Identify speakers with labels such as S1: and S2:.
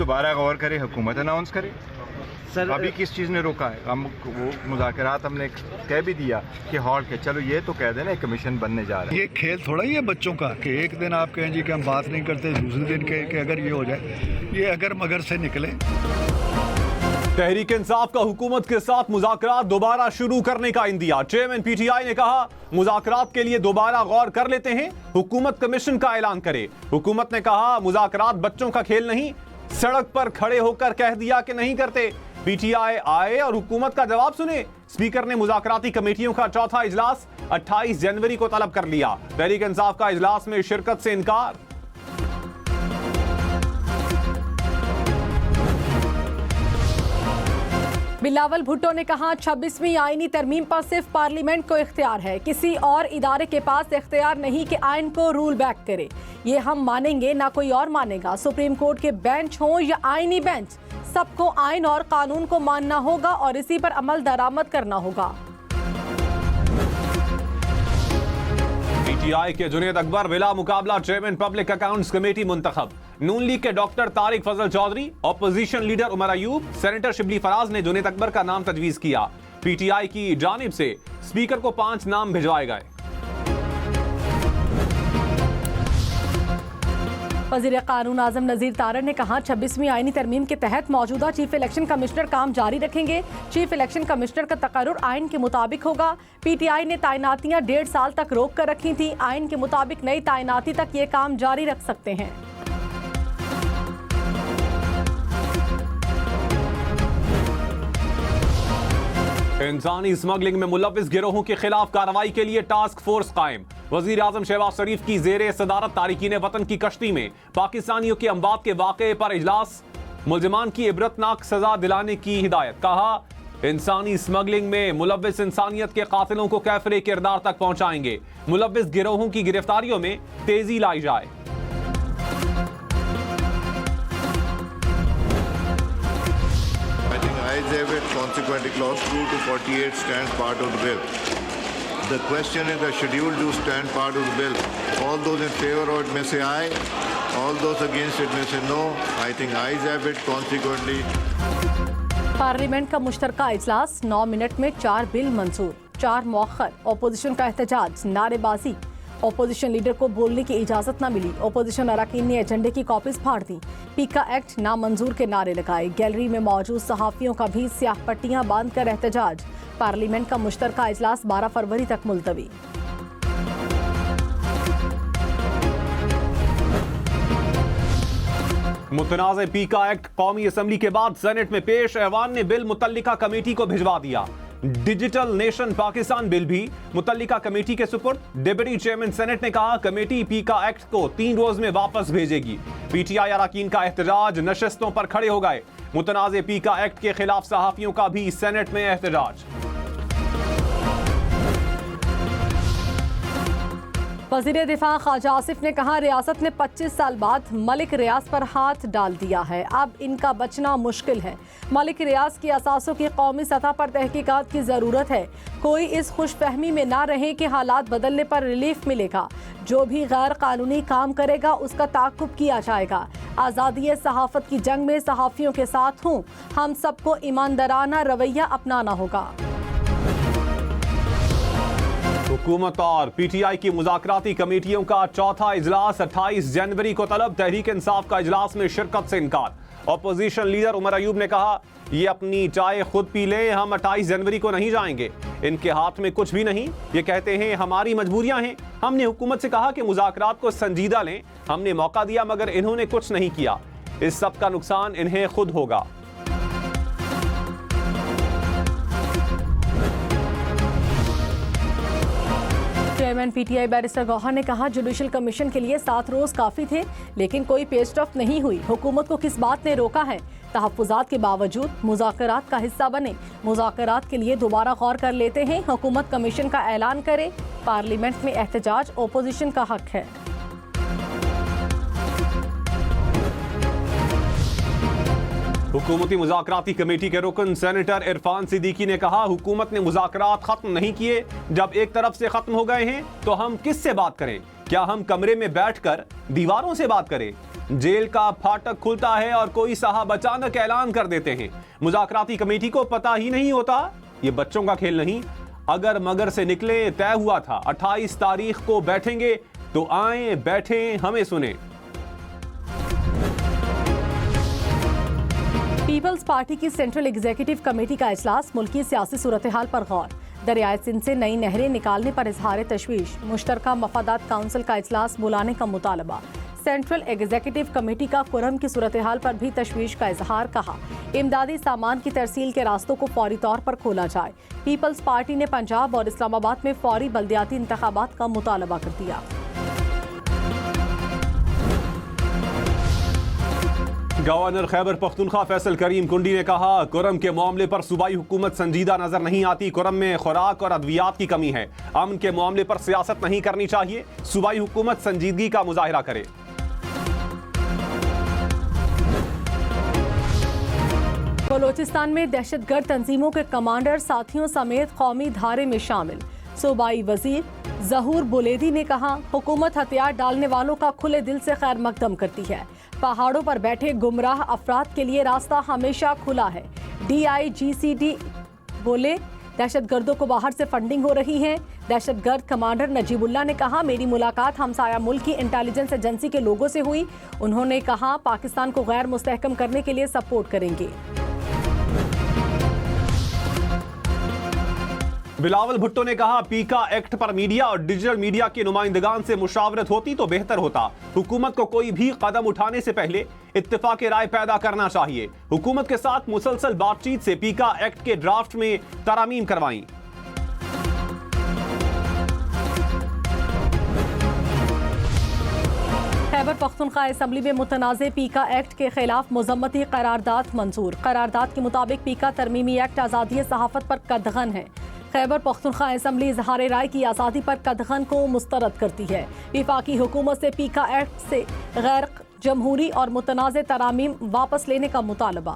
S1: दोबारा गौर करे, हुकूमत अनाउंस करे।
S2: सर
S1: अभी किस चीज़ ने रोका है? हम वो मुज़ाकरात हमने कह भी दिया कि हॉल्ट के, चलो ये तो कह देना कमीशन बनने जा रहा है।
S3: ये खेल थोड़ा ही है बच्चों का कि एक दिन आप कहें जी कि हम बात नहीं करते, दूसरे दिन कहें कि अगर ये हो जाए, ये अगर मगर से निकले।
S4: तहरीक इंसाफ का हुकूमत के साथ मुज़ाकरात दोबारा शुरू करने का इंदिया। चेयरमैन पीटीआई ने कहा मुज़ाकरात के लिए दोबारा गौर कर लेते हैं, हुकूमत कमीशन का ऐलान करे। हुकूमत ने कहा मुज़ाकरात बच्चों का खेल नहीं, सड़क पर खड़े होकर कह दिया कि नहीं करते। पीटीआई आए और हुकूमत का जवाब सुने। स्पीकर ने मुज़ाकराती कमेटियों का चौथा इजलास 28 जनवरी को तलब कर लिया। तहरीक इंसाफ का इजलास में शिरकत से इनकार।
S5: बिलावल भुट्टो ने कहा 26वीं आईनी तरमीम पर सिर्फ पार्लियामेंट को इख्तियार है, किसी और इदारे के पास इख्तियार नहीं कि आइन को रूल बैक करे। ये हम मानेंगे, ना कोई और मानेगा। सुप्रीम कोर्ट के बेंच हो या आईनी बेंच, सबको आइन और कानून को मानना होगा और इसी पर अमल दरामद करना होगा।
S4: पीटीआई के जुनेद अकबर बिला मुकाबला चेयरमैन पब्लिक अकाउंट्स कमेटी मुंतखब। नून लीग के doctor Tariq Fazal Chaudhry, opposition leader Umar Ayub, senator Shibli Faraz ने जुनेद अकबर का नाम तजवीज किया। पीटीआई की जानिब से स्पीकर को 5 नाम भिजवाए गए।
S5: वज़ीर कानून आज़म नज़ीर तारड़ ने कहा 26वीं आईनी तरमीम के तहत मौजूदा चीफ इलेक्शन कमिश्नर काम जारी रखेंगे। चीफ इलेक्शन कमिश्नर का तकर्रुर आइन के मुताबिक होगा। पीटीआई ने तैनातियां 1.5 साल तक रोक कर रखी थी। आइन के मुताबिक नई तैनाती तक ये काम जारी रख सकते हैं।
S4: इंसानी स्मगलिंग में मुलव्विस गिरोहों के खिलाफ कार्रवाई के लिए टास्क फोर्स कायम। वजीर आजम शहबाज शरीफ की जेरे सदारत तारिकीन वतन की कश्ती में पाकिस्तानियों के अमवात के वाक़े पर इजलास। मुलजमान की इबरतनाक सजा दिलाने की हिदायत। कहा इंसानी स्मगलिंग में मुलव्विस इंसानियत के कातिलों को कैफरे किरदार तक पहुंचाएंगे। मुलव्विस गिरोहों की गिरफ्तारियों में तेजी लाई जाए।
S6: Consequently, clause 2 to 48 stands part of the bill. The question is the schedule do stand part of the bill. All those in favor of it may say aye. All those against it may say no. I think ayes have it. Consequently,
S5: parliament का मुश्तरका इजलास 9 minute में 4 bill मंजूर, 4 मौखर। Opposition का एहतजाज, नारेबाजी। Opposition leader को बोलने की इजाजत न मिली। ओपोजिशन अरकान ने एजेंडे की कॉपीज फाड़ दी। पीका एक्ट नामंजूर के नारे लगाए। गैलरी में मौजूद सहाफियों का भी स्याह पट्टियां बांधकर एहतजाज। पार्लियामेंट का मुश्तरका इजलास 12 फरवरी तक मुलतवी।
S4: मुतनाज़ पीका एक्ट कौमी असम्बली के बाद सेनेट में पेश। ऐवान ने बिल मुतल्लिका कमेटी को भिजवा दिया। डिजिटल नेशन पाकिस्तान बिल भी मुतल्लिका कमेटी के सुपुर्द। डिप्टी चेयरमैन सेनेट ने कहा कमेटी पीका एक्ट को 3 रोज में वापस भेजेगी। पीटीआई अरकान का एहतजाज, नशस्तों पर खड़े हो गए। मुतनाज़ पीका एक्ट के खिलाफ सहाफियों का भी सेनेट में एहतजाज।
S5: वज़ीर दिफा ख्वाजा आसिफ ने कहा रियासत ने 25 साल बाद मलिक रियाज पर हाथ डाल दिया है, अब इनका बचना मुश्किल है। मलिक रियाज की असासों की कौमी सतह पर तहकीकात की ज़रूरत है। कोई इस खुशफहमी में ना रहे कि हालात बदलने पर रिलीफ मिलेगा। जो भी गैर कानूनी काम करेगा उसका ताक़ुब किया जाएगा। आज़ादी सहाफ़त की जंग में सहाफ़ियों के साथ हूँ। हम सबको ईमानदाराना रवैया अपनाना होगा।
S4: हुकूमत और पीटीआई की मुज़ाकराती कमेटियों का चौथा इजलास 28 जनवरी को तलब। तहरीक इंसाफ का इजलास में शिरकत से इनकार। ऑपोजिशन लीडर उमर अयूब ने कहा ये अपनी चाय खुद पी लें, हम 28 जनवरी को नहीं जाएंगे। इनके हाथ में कुछ भी नहीं, ये कहते हैं हमारी मजबूरियां हैं। हमने हुकूमत से कहा कि मुज़ाकरात को संजीदा लें, हमने मौका दिया मगर इन्होंने कुछ नहीं किया। इस सब का नुकसान इन्हें खुद होगा।
S5: चेयरमैन पीटीआई बैरिस्टर गौहर ने कहा जुडिशल कमीशन के लिए 7 रोज काफी थे, लेकिन कोई पेशरफ्त नहीं हुई। हुकूमत को किस बात ने रोका है? तहफ़्फ़ुज़ात के बावजूद मुज़ाकरात का हिस्सा बने। मुज़ाकरात के लिए दोबारा गौर कर लेते हैं। हुकूमत कमीशन का ऐलान करे। पार्लियामेंट में एहतजाज ओपोजिशन का हक है।
S4: हुकूमती मुज़ाकराती कमेटी के रुकन सेनेटर इरफान सिद्दीकी ने कहा हुकूमत ने मुज़ाकरात खत्म नहीं किए। जब एक तरफ से खत्म हो गए हैं तो हम किससे बात करें? क्या हम कमरे में बैठकर दीवारों से बात करें? जेल का फाटक खुलता है और कोई साहब अचानक ऐलान कर देते हैं। मुज़ाकराती कमेटी को पता ही नहीं होता। ये बच्चों का खेल नहीं। अगर मगर से निकले तय हुआ था 28 तारीख को बैठेंगे, तो आए बैठें, हमें सुने।
S5: पीपल्स पार्टी की सेंट्रल एग्जीक्यूटिव कमेटी का इजलास, मुल्की सियासी सूरत हाल पर गौर। दरियाए सिंध से नई नहरें निकालने पर इजहार तशवीश। मुश्तरका मफादात काउंसिल का इजलास बुलाने का मुतालबा। सेंट्रल एग्जीक्यूटिव कमेटी का कुरम की सूरत हाल पर भी तशवीश का इजहार। कहा इमदादी सामान की तरसील के रास्तों को फौरी तौर पर खोला जाए। पीपल्स पार्टी ने पंजाब और इस्लामाबाद में फौरी बल्दियाती इंतखाबात का मुतालबा कर दिया।
S4: गवर्नर खैबर पख्तूनख्वा फैसल करीम कुंडी ने कहा कुरम के मामले पर सूबाई हुकूमत संजीदा नजर नहीं आती। कुरम में खुराक और अद्वियात की कमी है। अमन के मामले पर सियासत नहीं करनी चाहिए। सूबाई हुकूमत संजीदगी का मुजाहिरा करे।
S5: बलोचिस्तान में दहशतगर्द तंजीमों के कमांडर साथियों समेत कौमी धारे में शामिल। सूबाई वजीर जहूर बुलेदी ने कहा हुकूमत हथियार डालने वालों का खुले दिल से खैर मकदम करती है। पहाड़ों पर बैठे गुमराह अफराद के लिए रास्ता हमेशा खुला है। DIGCD बोले दहशतगर्दों को बाहर से फंडिंग हो रही है। दहशतगर्द कमांडर नजीबुल्लाह ने कहा मेरी मुलाकात हमसाया मुल्क की इंटेलिजेंस एजेंसी के लोगों से हुई। उन्होंने कहा पाकिस्तान को गैर मुस्तहकम करने के लिए सपोर्ट करेंगे।
S4: बिलावल भुट्टो ने कहा पीका एक्ट पर मीडिया और डिजिटल मीडिया के नुमाइंदगान से मुशावरत होती तो बेहतर होता। हुकूमत को कोई भी कदम उठाने से पहले इत्तेफाक राय पैदा करना चाहिए। हुकूमत के साथ मुसलसल बातचीत से पीका एक्ट के ड्राफ्ट में तरामीम करवाई।
S5: खैबर पख्तूनख्वा असेंबली में मुतनाज़े पीका एक्ट के खिलाफ मुज़म्मती करारदाद मंजूर। करारदाद के मुताबिक पीका तरमीमी एक्ट आज़ादी सहाफ़त पर कदगन है। खैबर पख्तूनख्वा असेंबली इजहार राय की आज़ादी पर कदगन को मुस्तरद करती है। वफाकी हुकूमत से पीका एक्ट से गैर जमहूरी और मुतनाज़े तरामीम वापस लेने का मुतालबा।